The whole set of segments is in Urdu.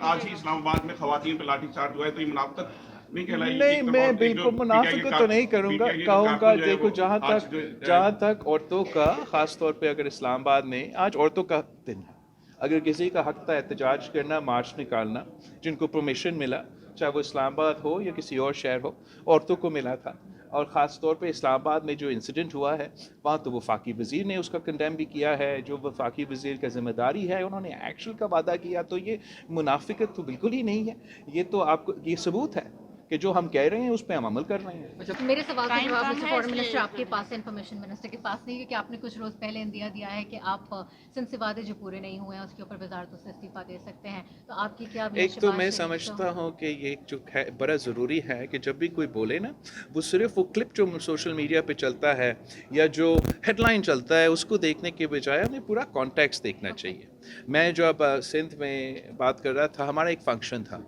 آج ہی اسلام آباد میں خواتین پہ لاٹھی چارج ہوا ہے، تو یہ منافقت نہیں کہلائی؟ نہیں، میں بالکل منافقت تو نہیں کروں گا، کہوں گا دیکھو جہاں تک عورتوں کا، خاص طور پہ اگر اسلام آباد میں آج عورتوں کا دن ہے، اگر کسی کا حق تھا احتجاج کرنا، مارچ نکالنا، جن کو پرمیشن ملا، چاہے وہ اسلام آباد ہو یا کسی اور شہر ہو، عورتوں کو ملا تھا. اور خاص طور پہ اسلام آباد میں جو انسیڈنٹ ہوا ہے وہاں تو وفاقی وزیر نے اس کا کنڈیم بھی کیا ہے، جو وفاقی وزیر کا ذمہ داری ہے، انہوں نے ایکشن کا وعدہ کیا. تو یہ منافقت تو بالکل ہی نہیں ہے، یہ تو آپ کو یہ ثبوت ہے کہ جو ہم کہہ رہے ہیں اس پہ ہم عمل کر رہے ہیں. میرے سوال کا جواب مسٹر فارن منسٹر آپ کے پاس ہے، انفارمیشن منسٹر کے پاس نہیں ہے، کہ آپ نے کچھ روز پہلے اندیا دیا ہے کہ آپ سند سے وعدے جو پورے نہیں ہوئے ہیں اس کے اوپر وزارتوں سے استعفیٰ دے سکتے ہیں، تو آپ کی کیا ایک تو میں سمجھتا ہوں کہ یہ جو ہے بڑا ضروری ہے کہ جب بھی کوئی بولے نا، وہ صرف وہ کلپ جو سوشل میڈیا پہ چلتا ہے یا جو ہیڈ لائن چلتا ہے اس کو دیکھنے کے بجائے ہمیں پورا کانٹیکسٹ دیکھنا چاہیے. میں جب سندھ میں بات کر رہا تھا، ہمارا ایک فنکشن تھا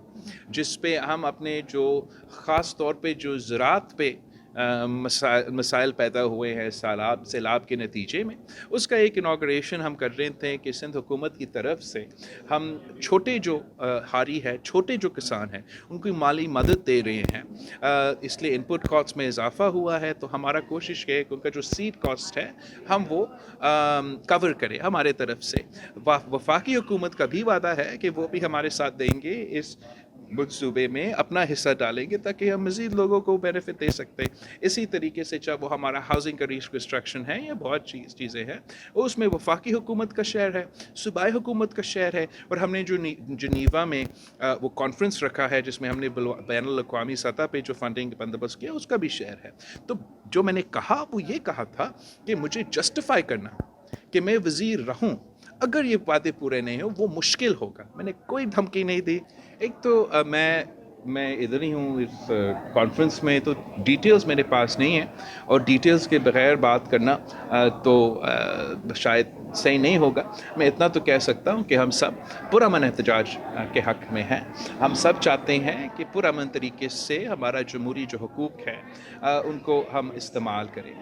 جس پہ ہم اپنے جو خاص طور پہ جو زراعت پہ مسائل پیدا ہوئے ہیں سیلاب کے نتیجے میں، اس کا ایک انوگریشن ہم کر رہے تھے کہ سندھ حکومت کی طرف سے ہم چھوٹے جو ہاری ہے، چھوٹے جو کسان ہیں ان کو مالی مدد دے رہے ہیں. اس لیے ان پٹ کاسٹ میں اضافہ ہوا ہے، تو ہمارا کوشش ہے کہ ان کا جو سیڈ کاسٹ ہے ہم وہ کور کریں ہمارے طرف سے. وفاقی حکومت کا بھی وعدہ ہے کہ وہ بھی ہمارے ساتھ دیں گے، اس منصوبے میں اپنا حصہ ڈالیں گے تاکہ ہم مزید لوگوں کو بینیفٹ دے سکتے ہیں. اسی طریقے سے چاہے وہ ہمارا ہاؤسنگ کا ریکنسٹرکشن ہے یا بہت چیزیں ہیں، اس میں وفاقی حکومت کا شیئر ہے، صوبائی حکومت کا شیئر ہے. اور ہم نے جو جنیوا میں وہ کانفرنس رکھا ہے جس میں ہم نے بین الاقوامی سطح پہ جو فنڈنگ بندوبست کیا، اس کا بھی شیئر ہے. تو جو میں نے کہا وہ یہ کہا تھا کہ مجھے جسٹیفائی کرنا کہ میں وزیر رہوں اگر یہ باتیں پورے نہیں ہوں وہ مشکل ہوگا. میں نے کوئی دھمکی نہیں دی. ایک تو میں ادھر ہی ہوں اس کانفرنس میں، تو ڈیٹیلز میرے پاس نہیں ہیں، اور ڈیٹیلز کے بغیر بات کرنا تو شاید صحیح نہیں ہوگا. میں اتنا تو کہہ سکتا ہوں کہ ہم سب پرامن احتجاج کے حق میں ہیں. ہم سب چاہتے ہیں کہ پرامن طریقے سے ہمارا جمہوری جو حقوق ہے ان کو ہم استعمال کریں.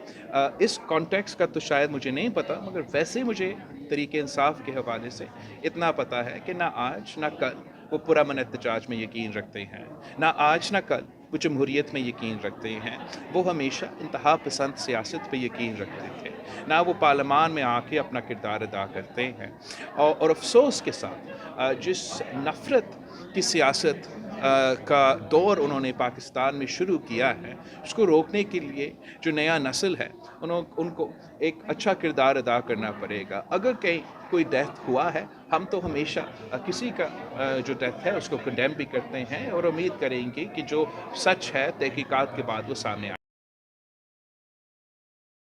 اس کانٹیکس کا تو شاید مجھے نہیں پتہ، مگر ویسے مجھے طریق انصاف کے حوالے سے اتنا پتہ ہے کہ نہ آج نہ کل وہ پرامن احتجاج میں یقین رکھتے ہیں، نہ آج نہ کل وہ جمہوریت میں یقین رکھتے ہیں. وہ ہمیشہ انتہا پسند سیاست پہ یقین رکھتے تھے، نہ وہ پارلیمان میں آ کے اپنا کردار ادا کرتے ہیں. اور افسوس کے ساتھ جس نفرت کی سیاست کا دور انہوں نے پاکستان میں شروع کیا ہے، اس کو روکنے کے لیے جو نیا نسل ہے ان کو ایک اچھا کردار ادا کرنا پڑے گا. اگر کہیں کوئی ڈیتھ ہوا ہے، ہم تو ہمیشہ کسی کا جو ڈیتھ ہے اس کو کنڈیم بھی کرتے ہیں، اور امید کریں گے کہ جو سچ ہے تحقیقات کے بعد وہ سامنے آئے.